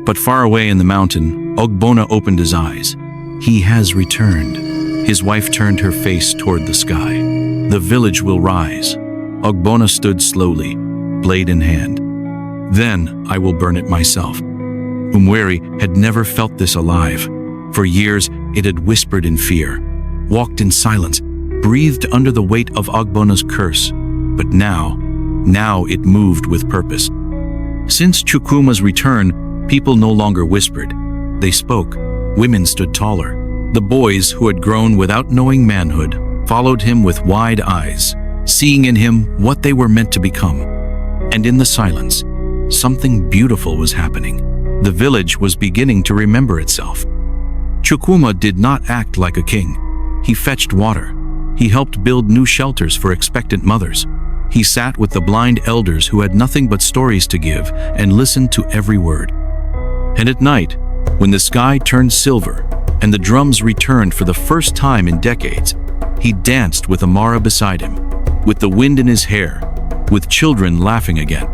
But far away in the mountain, Ogbonna opened his eyes. He has returned. His wife turned her face toward the sky. The village will rise. Ogbonna stood slowly, blade in hand. Then I will burn it myself. Umweri had never felt this alive. For years, it had whispered in fear, walked in silence, breathed under the weight of Ogbonna's curse. But now it moved with purpose. Since Chukwuma's return, people no longer whispered. They spoke. Women stood taller. The boys, who had grown without knowing manhood, followed him with wide eyes, seeing in him what they were meant to become. And in the silence, something beautiful was happening. The village was beginning to remember itself. Chukwuma did not act like a king. He fetched water. He helped build new shelters for expectant mothers. He sat with the blind elders who had nothing but stories to give and listened to every word. And at night, when the sky turned silver and the drums returned for the first time in decades, he danced with Amara beside him, with the wind in his hair, with children laughing again.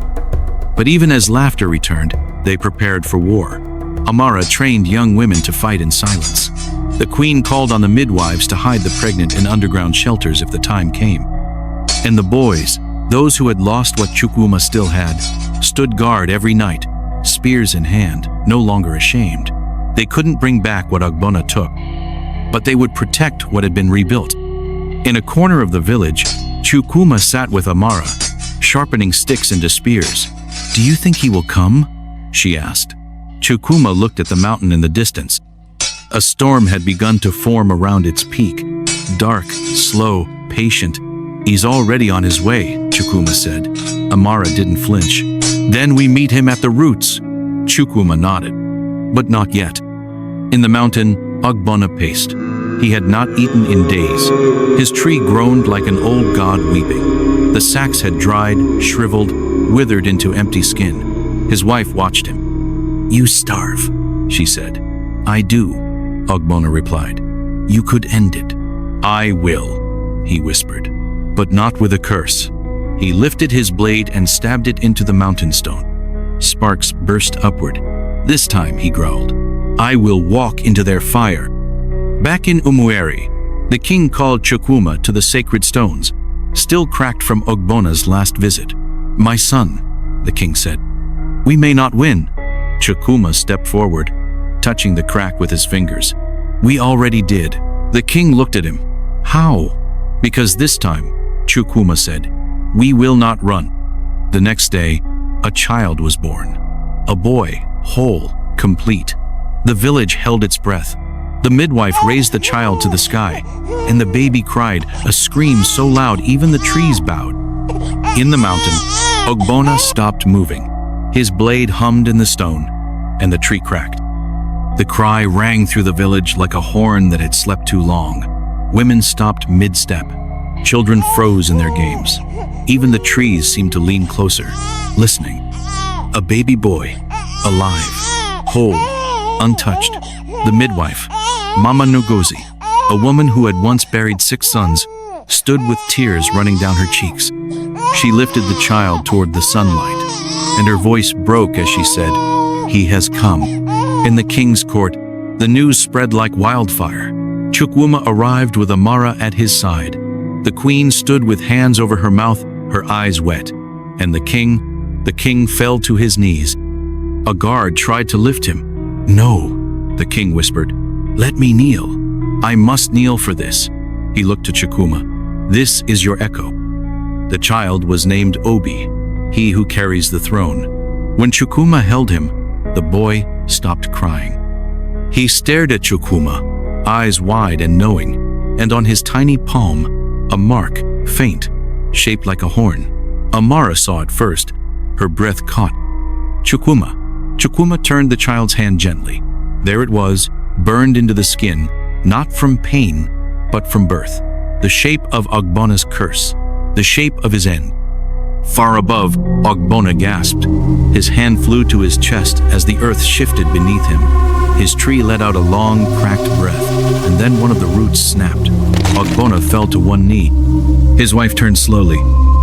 But even as laughter returned, they prepared for war. Amara trained young women to fight in silence. The queen called on the midwives to hide the pregnant in underground shelters if the time came. And the boys, those who had lost what Chukwuma still had, stood guard every night, spears in hand, no longer ashamed. They couldn't bring back what Ogbonna took, but they would protect what had been rebuilt. In a corner of the village, Chukwuma sat with Amara, sharpening sticks into spears. "Do you think he will come?" she asked. Chukwuma looked at the mountain in the distance. A storm had begun to form around its peak. Dark, slow, patient. "He's already on his way," Chukwuma said. Amara didn't flinch. "Then we meet him at the roots." Chukwuma nodded. But not yet. In the mountain, Ogbonna paced. He had not eaten in days. His tree groaned like an old god weeping. The sacks had dried, shriveled, withered into empty skin. His wife watched him. "You starve," she said. "I do," Ogbonna replied. "You could end it." "I will," he whispered, "but not with a curse." He lifted his blade and stabbed it into the mountain stone. Sparks burst upward. "This time," he growled, "I will walk into their fire." Back in Umweri, the king called Chukwuma to the sacred stones, still cracked from Ogbonna's last visit. "My son," the king said, "we may not win." Chukwuma stepped forward, touching the crack with his fingers. "We already did." The king looked at him. "How?" "Because this time," Chukwuma said, "we will not run." The next day, a child was born. A boy, whole, complete. The village held its breath. The midwife raised the child to the sky, and the baby cried, a scream so loud even the trees bowed. In the mountain, Ogbonna stopped moving. His blade hummed in the stone, and the tree cracked. The cry rang through the village like a horn that had slept too long. Women stopped mid-step. Children froze in their games. Even the trees seemed to lean closer, listening. A baby boy, alive, whole, untouched. The midwife, Mama Ngozi, a woman who had once buried 6 sons, stood with tears running down her cheeks. She lifted the child toward the sunlight, and her voice broke as she said, "He has come." In the king's court, the news spread like wildfire. Chukwuma arrived with Amara at his side. The queen stood with hands over her mouth, her eyes wet, and the king fell to his knees. A guard tried to lift him. "No," the king whispered. "Let me kneel. I must kneel for this." He looked to Chukwuma. "This is your echo." The child was named Obi, he who carries the throne. When Chukwuma held him, the boy stopped crying. He stared at Chukwuma, eyes wide and knowing, and on his tiny palm, a mark, faint, shaped like a horn. Amara saw it first. Her breath caught. "Chukwuma." Chukwuma turned the child's hand gently. There it was, burned into the skin, not from pain, but from birth. The shape of Ogbonna's curse, the shape of his end. Far above, Ogbonna gasped. His hand flew to his chest as the earth shifted beneath him. His tree let out a long, cracked breath, and then one of the roots snapped. Ogbonna fell to one knee. His wife turned slowly.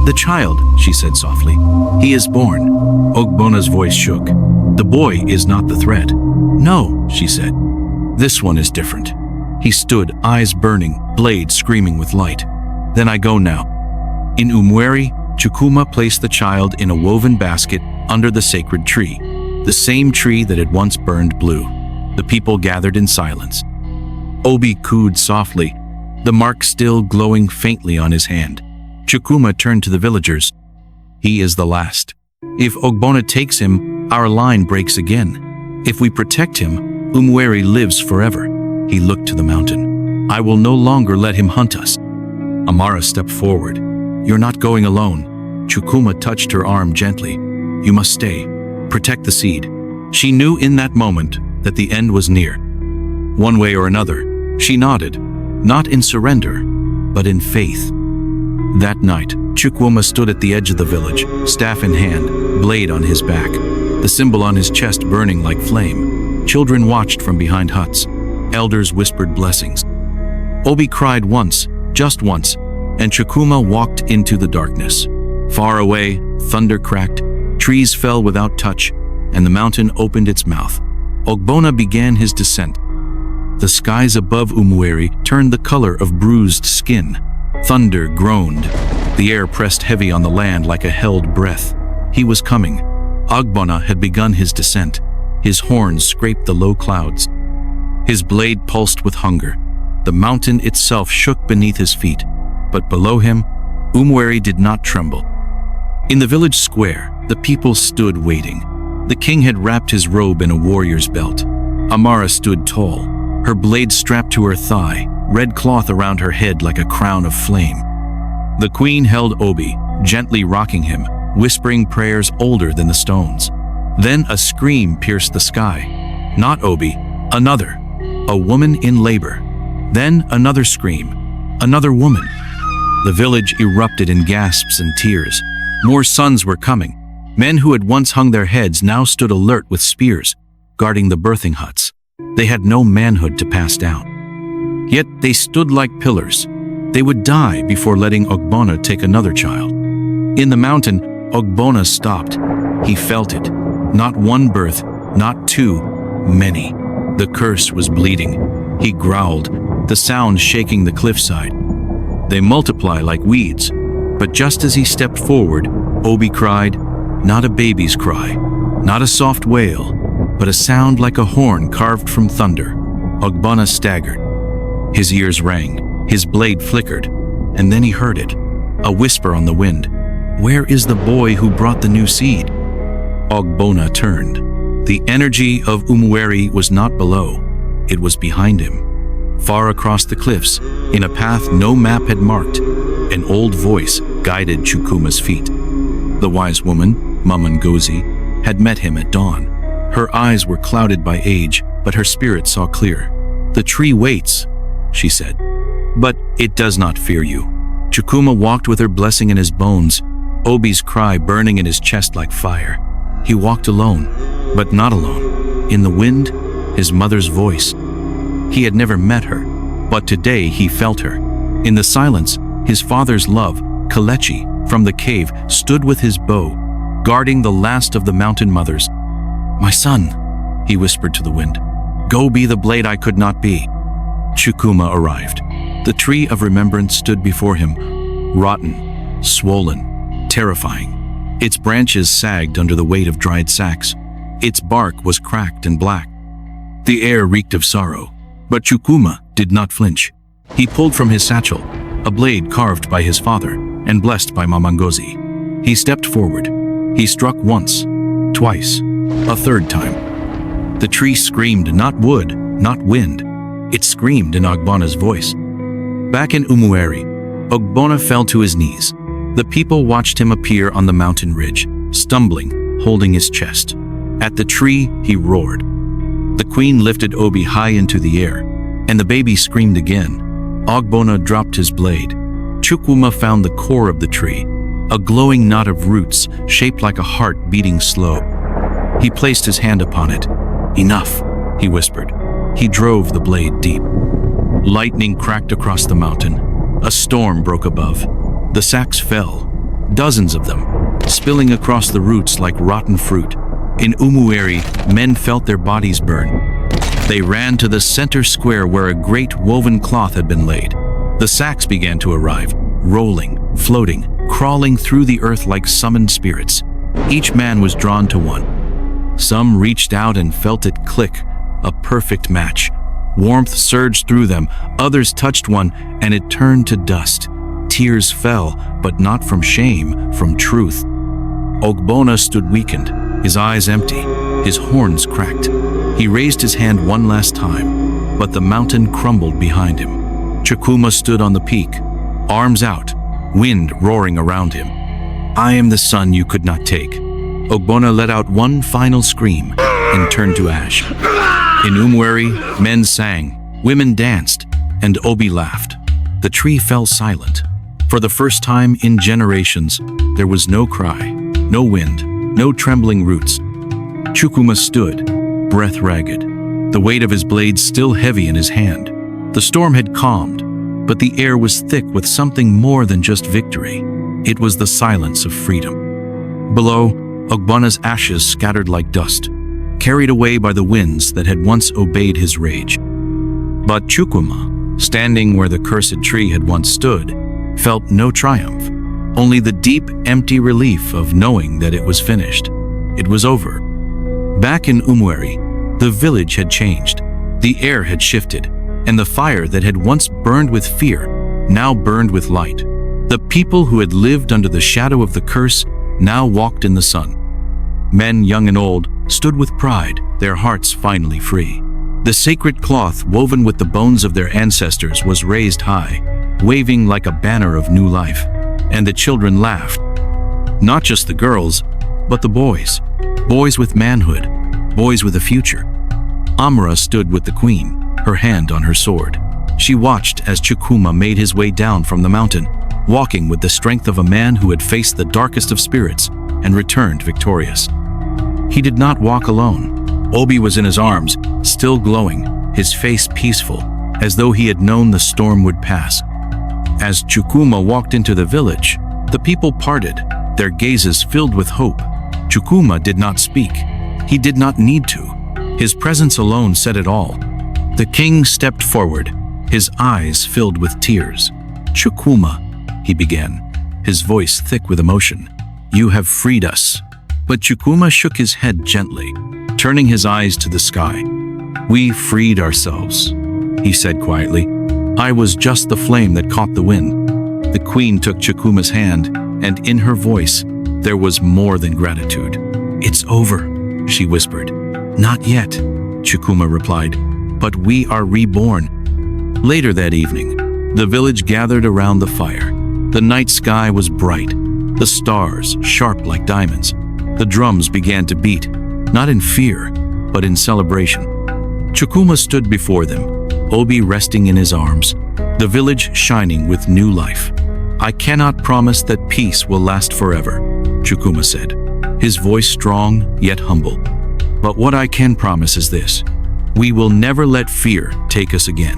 "The child," she said softly. "He is born." Ogbonna's voice shook. The boy is not the threat. No, she said. This one is different. He stood, eyes burning, blade screaming with light. Then I go now. In Umweri, Chukuma placed the child in a woven basket under the sacred tree, the same tree that had once burned blue. The people gathered in silence. Obi cooed softly, the mark still glowing faintly on his hand. Chukuma turned to the villagers. He is the last. If Ogbona takes him, our line breaks again. If we protect him, Umweri lives forever. He looked to the mountain. I will no longer let him hunt us. Amara stepped forward. You're not going alone. Chukuma touched her arm gently. You must stay. Protect the seed. She knew in that moment that the end was near. One way or another, she nodded, not in surrender, but in faith. That night, Chukuma stood at the edge of the village, staff in hand, blade on his back, the symbol on his chest burning like flame. Children watched from behind huts. Elders whispered blessings. Obi cried once, just once, and Chukuma walked into the darkness. Far away, thunder cracked, trees fell without touch, and the mountain opened its mouth. Ogbona began his descent. The skies above Umweri turned the color of bruised skin. Thunder groaned. The air pressed heavy on the land like a held breath. He was coming. Ogbona had begun his descent. His horns scraped the low clouds. His blade pulsed with hunger. The mountain itself shook beneath his feet. But below him, Umweri did not tremble. In the village square, the people stood waiting. The king had wrapped his robe in a warrior's belt. Amara stood tall, her blade strapped to her thigh, red cloth around her head like a crown of flame. The queen held Obi, gently rocking him, whispering prayers older than the stones. Then a scream pierced the sky. Not Obi, another, a woman in labor. Then another scream, another woman. The village erupted in gasps and tears. More sons were coming. Men who had once hung their heads now stood alert with spears, guarding the birthing huts. They had no manhood to pass down. Yet they stood like pillars. They would die before letting Ogbona take another child. In the mountain, Ogbona stopped. He felt it. Not one birth, not two, many. The curse was bleeding. He growled, the sound shaking the cliffside. They multiply like weeds. But just as he stepped forward, Obi cried, not a baby's cry, not a soft wail, but a sound like a horn carved from thunder. Ogbona staggered. His ears rang, his blade flickered, and then he heard it, a whisper on the wind. Where is the boy who brought the new seed? Ogbona turned. The energy of Umweri was not below, it was behind him. Far across the cliffs, in a path no map had marked, an old voice guided Chukuma's feet. The wise woman, Mamangozi, had met him at dawn. Her eyes were clouded by age, but her spirit saw clear. The tree waits, she said, but it does not fear you. Chukuma walked with her blessing in his bones, Obi's cry burning in his chest like fire. He walked alone, but not alone. In the wind, his mother's voice. He had never met her, but today he felt her. In the silence, his father's love, Kalechi, from the cave, stood with his bow, guarding the last of the mountain mothers. My son, he whispered to the wind, go be the blade I could not be. Chukuma arrived. The tree of remembrance stood before him, rotten, swollen, terrifying. Its branches sagged under the weight of dried sacks. Its bark was cracked and black. The air reeked of sorrow, but Chukuma did not flinch. He pulled from his satchel a blade carved by his father and blessed by Mamangozi. He stepped forward. He struck once, twice, a third time. The tree screamed, not wood, not wind. It screamed in Ogbona's voice. Back in Umweri, Ogbona fell to his knees. The people watched him appear on the mountain ridge, stumbling, holding his chest. At the tree, he roared. The queen lifted Obi high into the air, and the baby screamed again. Ogbona dropped his blade. Chukuma found the core of the tree, a glowing knot of roots shaped like a heart beating slow. He placed his hand upon it. Enough, he whispered. He drove the blade deep. Lightning cracked across the mountain. A storm broke above. The sacks fell, dozens of them, spilling across the roots like rotten fruit. In Umueri, men felt their bodies burn. They ran to the center square where a great woven cloth had been laid. The sacks began to arrive, rolling, floating, crawling through the earth like summoned spirits. Each man was drawn to one. Some reached out and felt it click, a perfect match. Warmth surged through them, others touched one, and it turned to dust. Tears fell, but not from shame, from truth. Ogbonna stood weakened, his eyes empty, his horns cracked. He raised his hand one last time, but the mountain crumbled behind him. Chukwuma stood on the peak, arms out, wind roaring around him. I am the sun you could not take. Ogbonna let out one final scream and turned to ash. In Umueri, men sang, women danced, and Obi laughed. The tree fell silent. For the first time in generations, there was no cry, no wind, no trembling roots. Chukwuma stood, breath ragged, the weight of his blade still heavy in his hand. The storm had calmed, but the air was thick with something more than just victory. It was the silence of freedom. Below, Ogbonna's ashes scattered like dust, carried away by the winds that had once obeyed his rage. But Chukwuma, standing where the cursed tree had once stood, felt no triumph, only the deep, empty relief of knowing that it was finished. It was over. Back in Umueri, the village had changed. The air had shifted, and the fire that had once burned with fear now burned with light. The people who had lived under the shadow of the curse now walked in the sun. Men, young and old, stood with pride, their hearts finally free. The sacred cloth woven with the bones of their ancestors was raised high, waving like a banner of new life. And the children laughed. Not just the girls, but the boys. Boys with manhood, boys with a future. Amra stood with the queen, her hand on her sword. She watched as Chukwuma made his way down from the mountain, walking with the strength of a man who had faced the darkest of spirits and returned victorious. He did not walk alone. Obi was in his arms, still glowing, his face peaceful, as though he had known the storm would pass. As Chukwuma walked into the village, the people parted, their gazes filled with hope. Chukwuma did not speak. He did not need to. His presence alone said it all. The king stepped forward, his eyes filled with tears. Chukwuma, he began, his voice thick with emotion. You have freed us. But Chukwuma shook his head gently, turning his eyes to the sky. We freed ourselves, he said quietly. I was just the flame that caught the wind. The queen took Chukwuma's hand, and in her voice, there was more than gratitude. It's over, she whispered. Not yet, Chukwuma replied, but we are reborn. Later that evening, the village gathered around the fire. The night sky was bright, the stars sharp like diamonds. The drums began to beat, not in fear, but in celebration. Chukwuma stood before them, Obi resting in his arms, the village shining with new life. I cannot promise that peace will last forever, Chukwuma said, his voice strong yet humble. But what I can promise is this: we will never let fear take us again.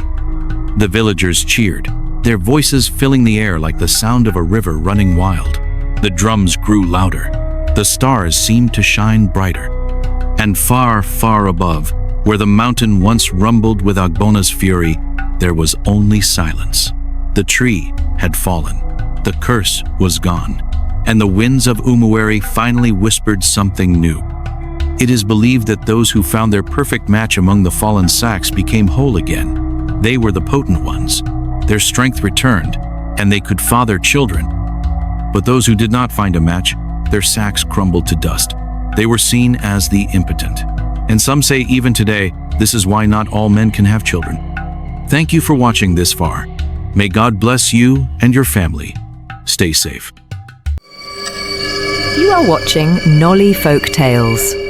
The villagers cheered, their voices filling the air like the sound of a river running wild. The drums grew louder. The stars seemed to shine brighter. And far, far above, where the mountain once rumbled with Ogbonna's fury, there was only silence. The tree had fallen. The curse was gone. And the winds of Umueri finally whispered something new. It is believed that those who found their perfect match among the fallen sacks became whole again. They were the potent ones. Their strength returned, and they could father children. But those who did not find a match, their sacks crumbled to dust. They were seen as the impotent. And some say even today, this is why not all men can have children. Thank you for watching this far. May God bless you and your family. Stay safe. You are watching Nolly Folktales.